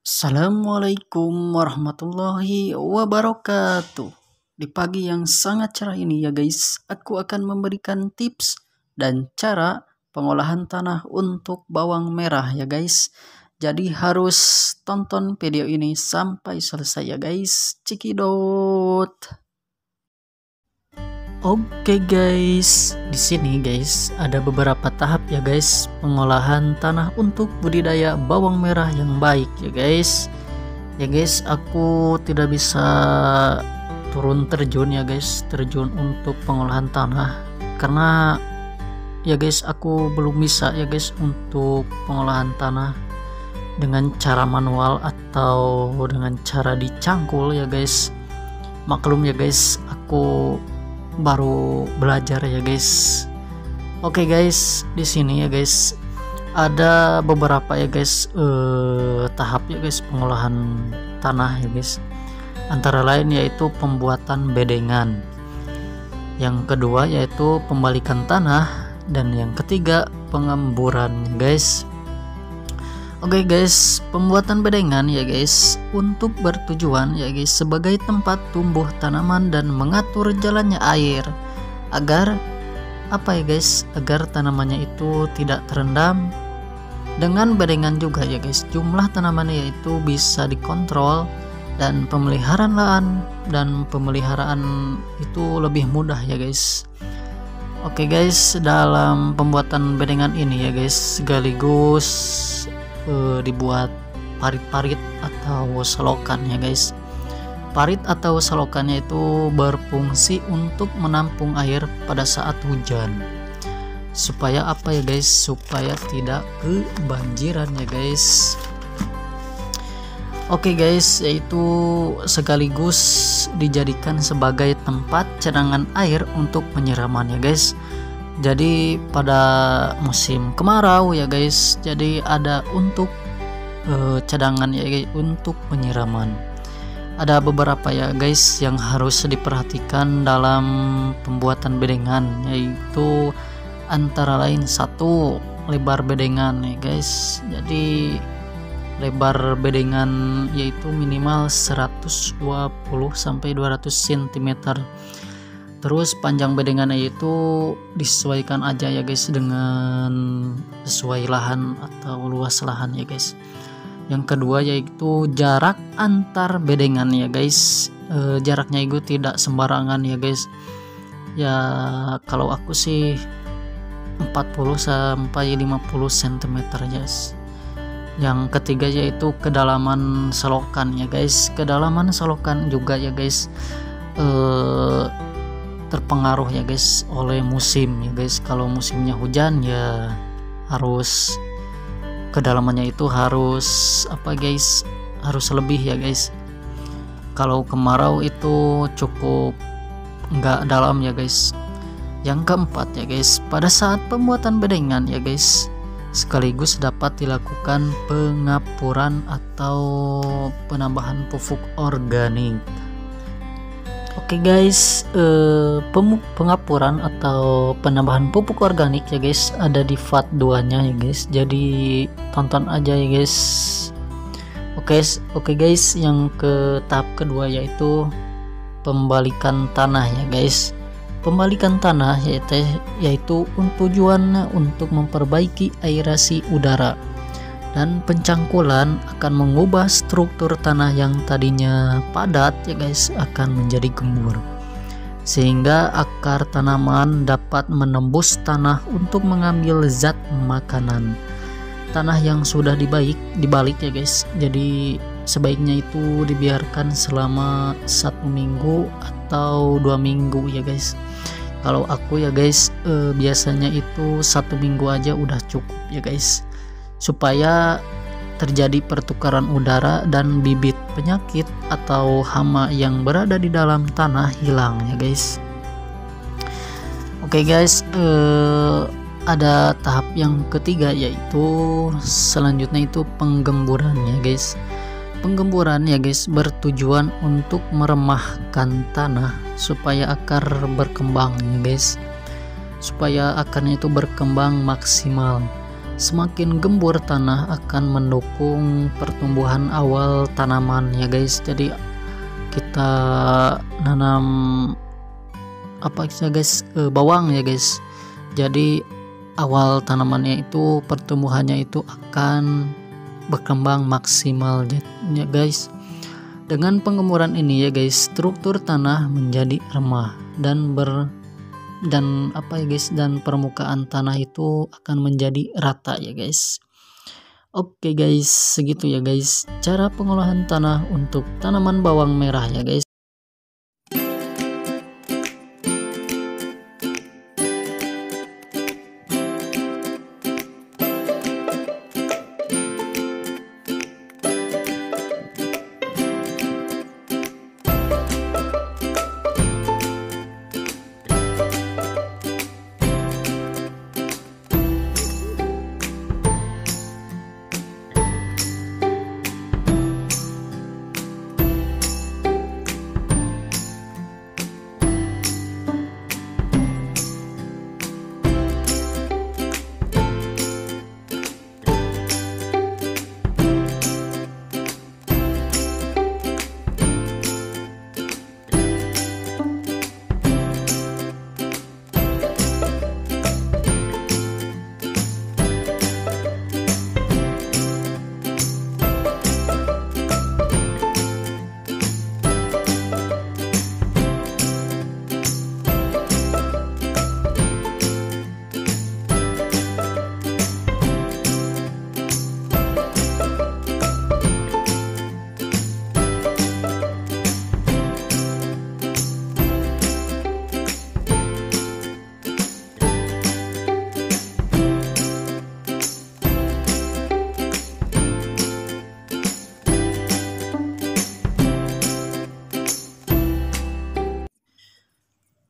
Assalamualaikum warahmatullahi wabarakatuh. Di pagi yang sangat cerah ini ya guys, aku akan memberikan tips dan cara pengolahan tanah untuk bawang merah ya guys. Jadi harus tonton video ini sampai selesai ya guys. Cikidot. Oke guys, di sini guys ada beberapa tahap ya guys pengolahan tanah untuk budidaya bawang merah yang baik ya guys. Ya guys, aku tidak bisa turun terjun ya guys, terjun untuk pengolahan tanah karena ya guys aku belum bisa ya guys untuk pengolahan tanah dengan cara manual atau dengan cara dicangkul ya guys. Maklum ya guys, aku baru belajar ya guys. Oke guys, di sini ya guys ada beberapa ya guys tahap ya guys pengolahan tanah ya guys. Antara lain yaitu pembuatan bedengan, yang kedua yaitu pembalikan tanah, dan yang ketiga pengemburan ya guys. Oke guys, pembuatan bedengan ya guys untuk bertujuan ya guys sebagai tempat tumbuh tanaman dan mengatur jalannya air agar apa ya guys, agar tanamannya itu tidak terendam. Dengan bedengan juga ya guys jumlah tanamannya itu bisa dikontrol dan pemeliharaan itu lebih mudah ya guys. Oke guys, dalam pembuatan bedengan ini ya guys sekaligus dibuat parit-parit atau selokan ya guys. Parit atau selokannya itu berfungsi untuk menampung air pada saat hujan, supaya apa ya guys, supaya tidak kebanjiran ya guys. Oke guys, yaitu sekaligus dijadikan sebagai tempat cadangan air untuk penyiraman ya guys. Jadi pada musim kemarau ya guys, jadi ada untuk cadangan ya guys untuk penyiraman. Ada beberapa ya guys yang harus diperhatikan dalam pembuatan bedengan, yaitu antara lain satu, lebar bedengan ya guys. Jadi lebar bedengan yaitu minimal 120 sampai 200 cm. Terus panjang bedengannya itu disesuaikan aja ya guys dengan sesuai lahan atau luas lahan ya guys. Yang kedua yaitu jarak antar bedengan ya guys. Jaraknya itu tidak sembarangan ya guys. Ya kalau aku sih 40 sampai 50 cm guys. Yang ketiga yaitu kedalaman selokan ya guys. Kedalaman selokan juga ya guys terpengaruh ya guys oleh musim ya guys. Kalau musimnya hujan ya harus kedalamannya itu harus apa guys, harus lebih ya guys. Kalau kemarau itu cukup enggak dalam ya guys. Yang keempat ya guys, pada saat pembuatan bedengan ya guys sekaligus dapat dilakukan pengapuran atau penambahan pupuk organik. Oke guys, pengapuran atau penambahan pupuk organik ya guys ada di part 2 nya ya guys, jadi tonton aja ya guys. Oke guys, yang ke tahap kedua yaitu pembalikan tanah ya guys. Pembalikan tanah yaitu tujuannya untuk memperbaiki aerasi udara, dan pencangkulan akan mengubah struktur tanah yang tadinya padat ya guys akan menjadi gembur, sehingga akar tanaman dapat menembus tanah untuk mengambil zat makanan. Tanah yang sudah dibalik ya guys, jadi sebaiknya itu dibiarkan selama 1 minggu atau 2 minggu ya guys. Kalau aku ya guys biasanya itu 1 minggu aja udah cukup ya guys, supaya terjadi pertukaran udara dan bibit penyakit atau hama yang berada di dalam tanah hilang ya guys. Oke guys, ada tahap yang ketiga yaitu selanjutnya itu penggemburan ya guys. Penggemburan ya guys bertujuan untuk meremahkan tanah supaya akar berkembang ya guys, supaya akarnya itu berkembang maksimal, semakin gembur tanah akan mendukung pertumbuhan awal tanaman ya guys. Jadi kita nanam apa ya guys, bawang ya guys. Jadi awal tanamannya itu pertumbuhannya itu akan berkembang maksimal ya guys. Dengan pengemuran ini ya guys, struktur tanah menjadi remah dan permukaan tanah itu akan menjadi rata ya guys. Oke guys, segitu ya guys cara pengolahan tanah untuk tanaman bawang merah ya guys.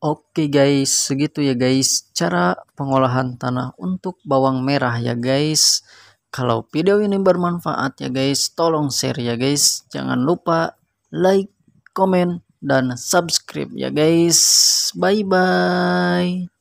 Oke guys, segitu ya guys cara pengolahan tanah untuk bawang merah ya guys. Kalau video ini bermanfaat ya guys, tolong share ya guys. Jangan lupa like, komen, dan subscribe ya guys. Bye bye.